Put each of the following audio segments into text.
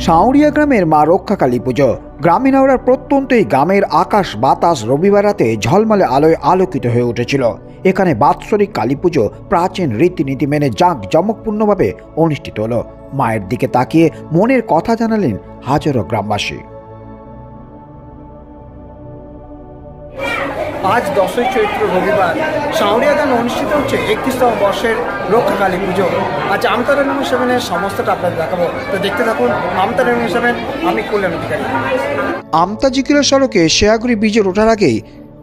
সাঁউরিয়া গ্রামের মা রক্ষাকালী পুজো। গ্রামীণ হাওড়ার প্রত্যন্ত এই গ্রামের আকাশ বাতাস রবিবার রাতে ঝলমলে আলোয় আলোকিত হয়ে উঠেছিল। এখানে বাৎসরিক কালী পুজো প্রাচীন রীতিনীতি মেনে জাঁকজমকপূর্ণভাবে অনুষ্ঠিত হলো। মায়ের দিকে তাকিয়ে মনের কথা জানালেন হাজারো গ্রামবাসী। আজ 10ই চৈত্র রবিবার সাঁউরিয়া গ্রামে অনুষ্ঠিত হচ্ছে 31তম বর্ষের রক্ষাকালী পুজো। আজ আমতারা নিউজ 7-এর সমস্তটা আপনাদের দেখাবো, তো দেখতে থাকুন আমতারা নিউজ 7। আমি কল্যাণ অধিকারী। আমতা জিকিরা সড়কে শেয়াগুড়ি ব্রিজের ওঠার আগেই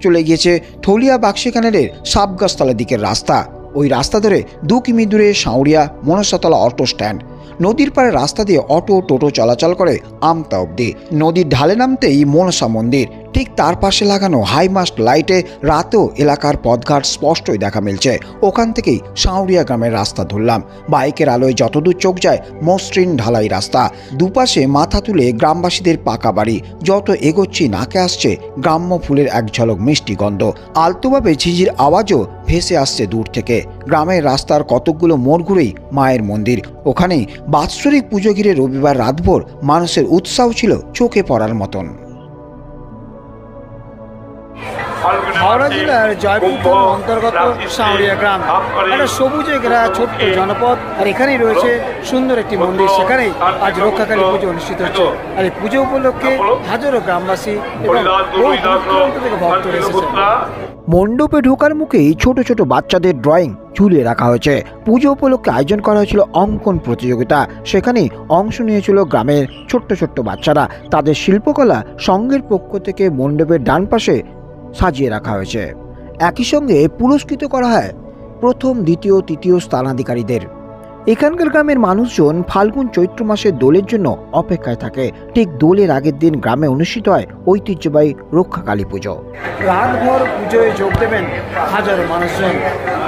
চলে গিয়েছে থলিয়া বাক্সি ক্যানেলের সাবগাছতলা দিকের রাস্তা। ওই রাস্তা ধরে 2 কিমি দূরে সাঁউরিয়া মনসাতলা অটো স্ট্যান্ড। নদীর পাড়ে রাস্তা দিয়ে অটো টোটো চলাচল করে আমতা অবধি। নদীর ঢালে নামতেই মনসা মন্দির, ঠিক তার পাশে লাগানো হাইমাস্ট লাইটে রাতেও এলাকার পথঘাট স্পষ্টই দেখা মিলছে। ওখান থেকেই সাঁউরিয়া গ্রামের রাস্তা ধরলাম। বাইকের আলোয় যতদূর চোখ যায় মসৃণ ঢালাই রাস্তা, দুপাশে মাথা তুলে গ্রামবাসীদের পাকা বাড়ি। যত এগোচ্ছি নাকে আসছে গ্রাম্য ফুলের এক ঝলক মিষ্টি গন্ধ। আলতোভাবে ঝিঝির আওয়াজও ভেসে আসছে দূর থেকে। গ্রামের রাস্তার কতকগুলো মোড় ঘুরেই মায়ের মন্দির। ওখানেই বাৎসরিক পুজো ঘিরে রবিবার রাতভর মানুষের উৎসাহ ছিল চোখে পড়ার মতন। হাওড়া জেলার জয়পুর থানার অন্তর্গত সাঁউরিয়া গ্রাম একটা সবুজে ঘেরা ছোট্ট জনপদ, আর এখানেই রয়েছে সুন্দর একটি মন্দির। সেখানেই আজ রক্ষাকালী পুজো অনুষ্ঠিত হচ্ছে। আর এই পুজো উপলক্ষে হাজারো গ্রামবাসী এবং বহু দূর দূরান্ত থেকে ভক্তরা এসেছেন। মণ্ডপে ঢোকার মুখেই ছোট ছোট বাচ্চাদের ড্রয়িং ঝুলিয়ে রাখা হয়েছে। পুজো উপলক্ষে আয়োজন করা হয়েছিল অঙ্কন প্রতিযোগিতা। সেখানে অংশ নিয়েছিল গ্রামের ছোট্ট ছোট্ট বাচ্চারা। তাদের শিল্পকলা সংঘের পক্ষ থেকে মণ্ডপের ডান পাশে সাজিয়ে রাখা হয়েছে। একই সঙ্গে পুরস্কৃত করা হয় প্রথম, দ্বিতীয়, তৃতীয় স্থানাধিকারীদের। এখানকার গ্রামের মানুষজন ফাল্গুন চৈত্র মাসে দোলের জন্য অপেক্ষায় থাকে। ঠিক দোলের আগের দিন গ্রামে অনুষ্ঠিত হয় ঐতিহ্যবাহী রক্ষাকালী পুজো। রাতভর পুজোয় যোগ দেবেন হাজারো মানুষজন।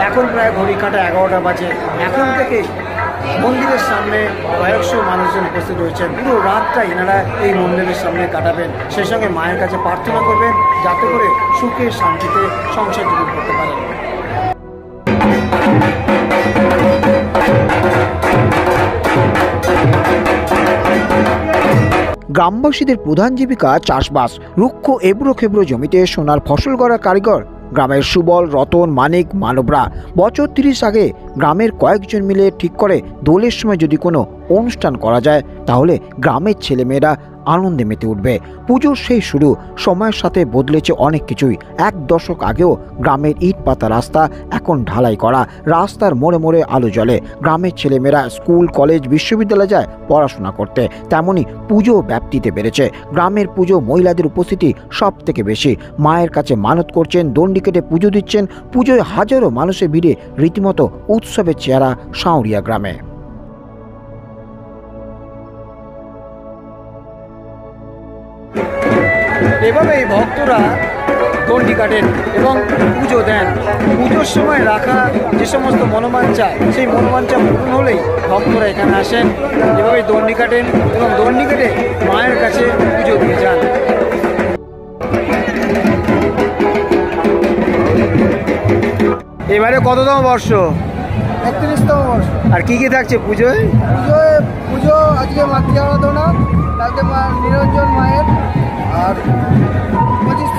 এখন প্রায় ঘড়ি কাটা 11টা বাজে। এখন থেকে মন্দিরের সামনে কয়েকশো মানুষজন উপস্থিত রয়েছেন। পুরো রাতটা এনারা এই মন্দিরের সামনে কাটাবেন। সেই সঙ্গে মায়ের কাছে প্রার্থনা করবেন যাতে করে সুখে শান্তিতে সংসার জীবন করতে পারেন। গ্রামবাসীদের প্রধান জীবিকা চাষবাস। রুক্ষ এবড়ো খেবড়ো জমিতে সোনার ফসল গড়ার কারিগর গ্রামের সুবল, রতন, মানিক, মানবরা। বছর 30 আগে গ্রামের কয়েকজন মিলে ঠিক করে দোলের সময় যদি কোনো অনুষ্ঠান করা যায় তাহলে গ্রামের ছেলেমেয়েরা আনন্দে মেতে উঠবে। পুজোর সেই শুরু। সময়ের সাথে বদলেছে অনেক কিছুই। 1 দশক আগেও গ্রামের ইট পাতা রাস্তা এখন ঢালাই করা। রাস্তার মোড়ে মোড়ে আলো জ্বলে। গ্রামের ছেলেমেয়েরা স্কুল, কলেজ, বিশ্ববিদ্যালয়ে যায় পড়াশোনা করতে। তেমনই পুজো ব্যাপ্তিতে বেড়েছে। গ্রামের পুজো মহিলাদের উপস্থিতি সব থেকে বেশি। মায়ের কাছে মানত করছেন, দণ্ডি কেটে পুজো দিচ্ছেন। পুজোয় হাজারো মানুষের ভিড়ে রীতিমতো উৎসবের চেহারা সাঁউরিয়া গ্রামে। এভাবেই ভক্তরা দণ্ডি কাটেন এবং পুজো দেন। পুজোর সময় রাখা যে সমস্ত মনোবাঞ্ছা, সেই মনোবাঞ্ছা পূরণ হলেই ভক্তরা এখানে আসেন। এভাবেই দণ্ডি কাটেন এবং দণ্ডি কেটে মায়ের কাছে পুজো দিয়ে যান। এবারে কততম বর্ষ? 31তম বর্ষ। আর কি কি থাকছে পুজোয়? পুজো আজকে মাতৃ আরাধনা, কালকে নিরঞ্জন মায়ের, আর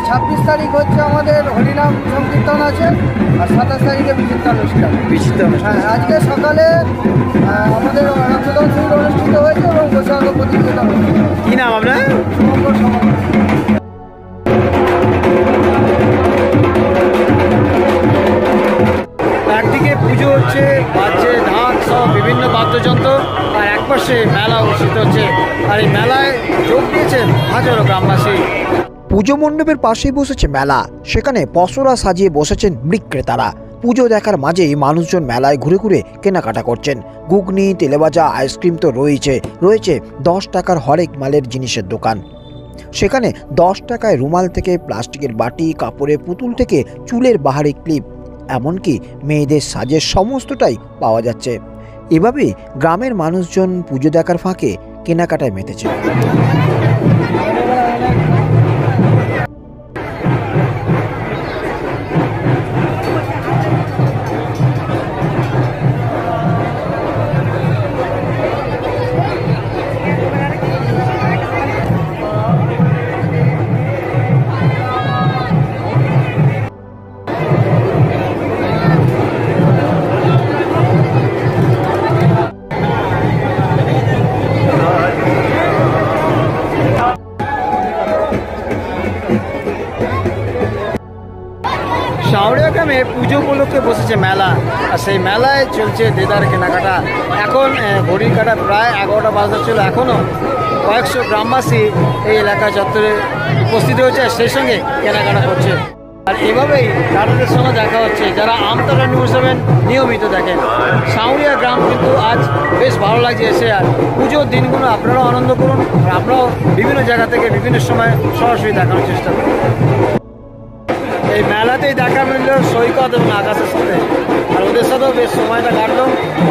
26 তারিখ হচ্ছে আমাদের হরিনাম সংকীর্তন আছে, আর 27 তারিখে বিচিত্রা অনুষ্ঠান। হ্যাঁ, আজকে সকালে আমাদের রক্তদান শিবির অনুষ্ঠিত হয়েছে এবং বৈশাখ প্রতিযোগিতা। কি নাম আপনার? একদিকে পুজো হচ্ছে, বাজছে ঢাক সব বিভিন্ন বাদ্যযন্ত্র, আর একপাশে মেলা অনুষ্ঠিত হচ্ছে। আর এই মেলায় যোগ দিয়েছেন হাজারো গ্রামবাসী। পুজো মণ্ডপের পাশেই বসেছে মেলা। সেখানে পসরা সাজিয়ে বসেছেন বিক্রেতারা। পুজো দেখার মাঝেই মানুষজন মেলায় ঘুরে ঘুরে কেনাকাটা করছেন। ঘুগনি, তেলেভাজা, আইসক্রিম তো রয়েছে। 10 টাকার হরেক মালের জিনিসের দোকান। সেখানে 10 টাকায় রুমাল থেকে প্লাস্টিকের বাটি, কাপড়ের পুতুল থেকে চুলের বাহারি ক্লিপ, এমনকি মেয়েদের সাজের সমস্তটাই পাওয়া যাচ্ছে। এভাবেই গ্রামের মানুষজন পুজো দেখার ফাঁকে কেনাকাটায় মেতেছে। গ্রামে পুজো উপলক্ষে বসেছে মেলা, আর সেই মেলায় চলছে দেদার কেনাকাটা। এখন ঘড়ির কাটা প্রায় 11টা বাজতে ছিল, এখনও কয়েকশো গ্রামবাসী এই এলাকা চত্বরে উপস্থিত হয়েছে, সেই সঙ্গে কেনাকাটা করছে। আর এভাবেই তাদের সঙ্গে দেখা হচ্ছে যারা আমতলা নিউজ 7 নিয়মিত দেখেন। সাউরিয়া গ্রাম কিন্তু আজ বেশ ভালো লাগছে এসে, আর পুজোর দিনগুলো আপনারাও আনন্দ করুন, আর আপনারাও বিভিন্ন জায়গা থেকে বিভিন্ন সময় সরাসরি দেখানোর চেষ্টা করুন। এই মেলাতেই দেখা মিলল সৈকত এবং আকাশের সাথে, আর ওদের সাথেও বেশ সময়টা কাটলো।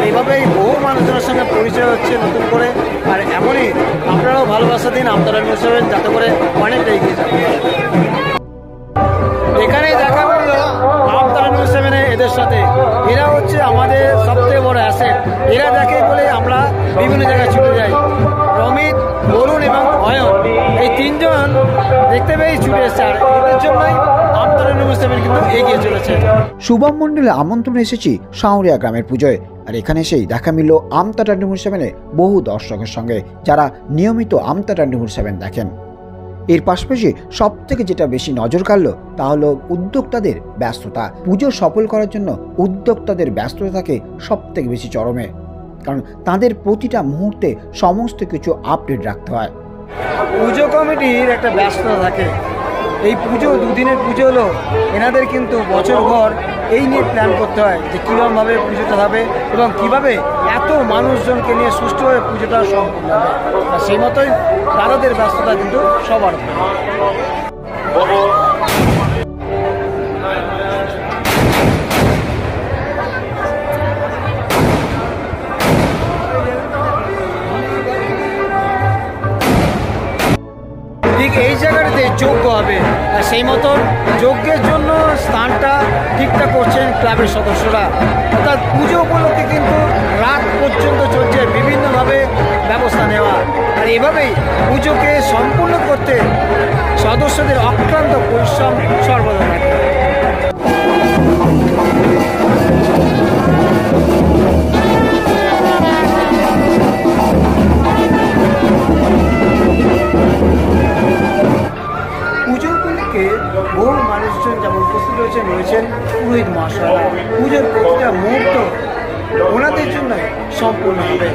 এইভাবেই বহু মানুষজনের সঙ্গে পরিচয় হচ্ছে নতুন করে, আর এমনই আপনারাও ভালোবাসা দিন আমতলা নিউজ 7, যাতে করে অনেকটা এগিয়ে যাবে। এখানেই দেখা মিলল আমতলা নিউজ 7 এদের সাথে। এরা হচ্ছে আমাদের সবথেকে বড় অ্যাসেট। এরা দেখে বলে আমরা বিভিন্ন জায়গায় ছুটে যাই। রমিত, বরুণ এবং অয়ন, এই তিনজন দেখতে পেয়েই ছুটে এসছে, আর এদের জন্যই আমতলা নিউজ 7 কিন্তু এগিয়ে চলেছে। শুভম মণ্ডলে আমন্ত্রণে এসেছি সাউরিয়া গ্রামের পুজোয়, আর এখানে এসেই দেখা মিলল আমতলা নিউজ 7 বহু দর্শকের সঙ্গে যারা নিয়মিত আমতলা নিউজ 7 দেখেন। এর পাশাপাশি সব থেকে যেটা বেশি নজর কাড়ল তা হলো উদ্যোক্তাদের ব্যস্ততা। পুজো সফল করার জন্য উদ্যোক্তাদের ব্যস্ততা থাকে সব থেকে বেশি চরমে, কারণ তাদের প্রতিটা মুহূর্তে সমস্ত কিছু আপডেট রাখতে হয়। পুজো কমিটির একটা ব্যস্ততা থাকে। এই পুজো দুদিনের পুজো হলো, এনাদের কিন্তু বছরভর এই নিয়ে প্ল্যান করতে হয় যে কীভাবে পুজোটা হবে এবং কীভাবে এত মানুষজনকে নিয়ে সুষ্ঠুভাবে পুজোটা সম্পূর্ণ হবে। আর সেই মতোই দাদাদের ব্যস্ততা কিন্তু সবার। ঠিক এই জায়গাটাতে যজ্ঞ হবে, আর সেই মতন যজ্ঞের জন্য স্থানটা ঠিকঠাক করছেন ক্লাবের সদস্যরা। অর্থাৎ পুজো উপলক্ষে কিন্তু রাত পর্যন্ত চলছে বিভিন্নভাবে ব্যবস্থা নেওয়া, আর এভাবেই পুজোকে সম্পূর্ণ করতে সদস্যদের অক্লান্ত পরিশ্রম সর্বদা থাকে। বহু মানুষজন যেমন উপস্থিত রয়েছেন পুরোহিত মহাশয়রা। পুজোর প্রতিটা মুহূর্ত ওনাদের জন্য সম্পূর্ণ হবে।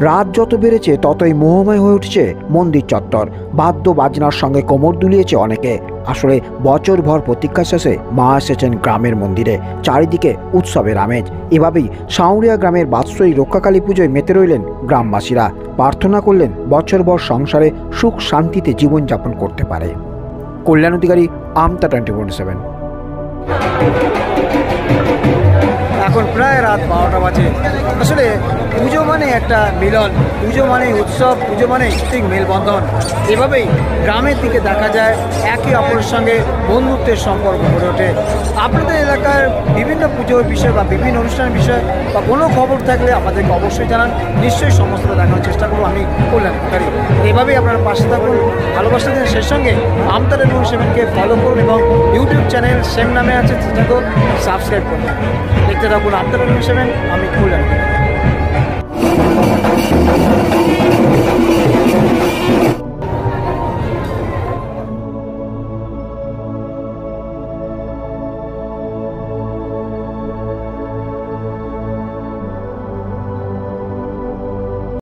রাত যত বেড়েছে ততই মোহময় হয়ে উঠছে মন্দির চত্বর। বাদ্য বাজনার সঙ্গে কোমর দুলিয়েছে অনেকে। আসলে বছরভর প্রতীক্ষা শেষে মা এসেছেন গ্রামের মন্দিরে, চারিদিকে উৎসবের আমেজ। এভাবেই সাউরিয়া গ্রামের বাৎসরিক রক্ষাকালী পুজোয় মেতে রইলেন গ্রামবাসীরা। প্রার্থনা করলেন বছরভর সংসারে সুখ শান্তিতে জীবনযাপন করতে পারে। কল্যাণ অধিকারী, আমতা 24/7। এখন প্রায় রাত 12টা বাজে। আসলে পুজো মানে একটা মিলন, পুজো মানে উৎসব, পুজো মানে ঠিক মেলবন্ধন। এভাবেই গ্রামের দিকে দেখা যায় একে অপরের সঙ্গে বন্ধুত্বের সম্পর্ক গড়ে ওঠে। আপনাদের এলাকার বিভিন্ন পুজোর বিষয় বা বিভিন্ন অনুষ্ঠানের বিষয় বা কোনো খবর থাকলে আমাদেরকে অবশ্যই জানান, নিশ্চয়ই সমস্তটা দেখানোর চেষ্টা করবো আমি কল্যাণ অধিকারী। এভাবেই আপনারা পাশে থাকুন, ভালোবাসা দিন। সেই সঙ্গে আমতলা নিউজ 7কে ফলো করুন এবং ইউটিউব চ্যানেল সেম নামে আছে, সেটাকেও সাবস্ক্রাইব করুন। দেখতে থাকুন আমতলা নিউজ 7, আমি কল্যাণ।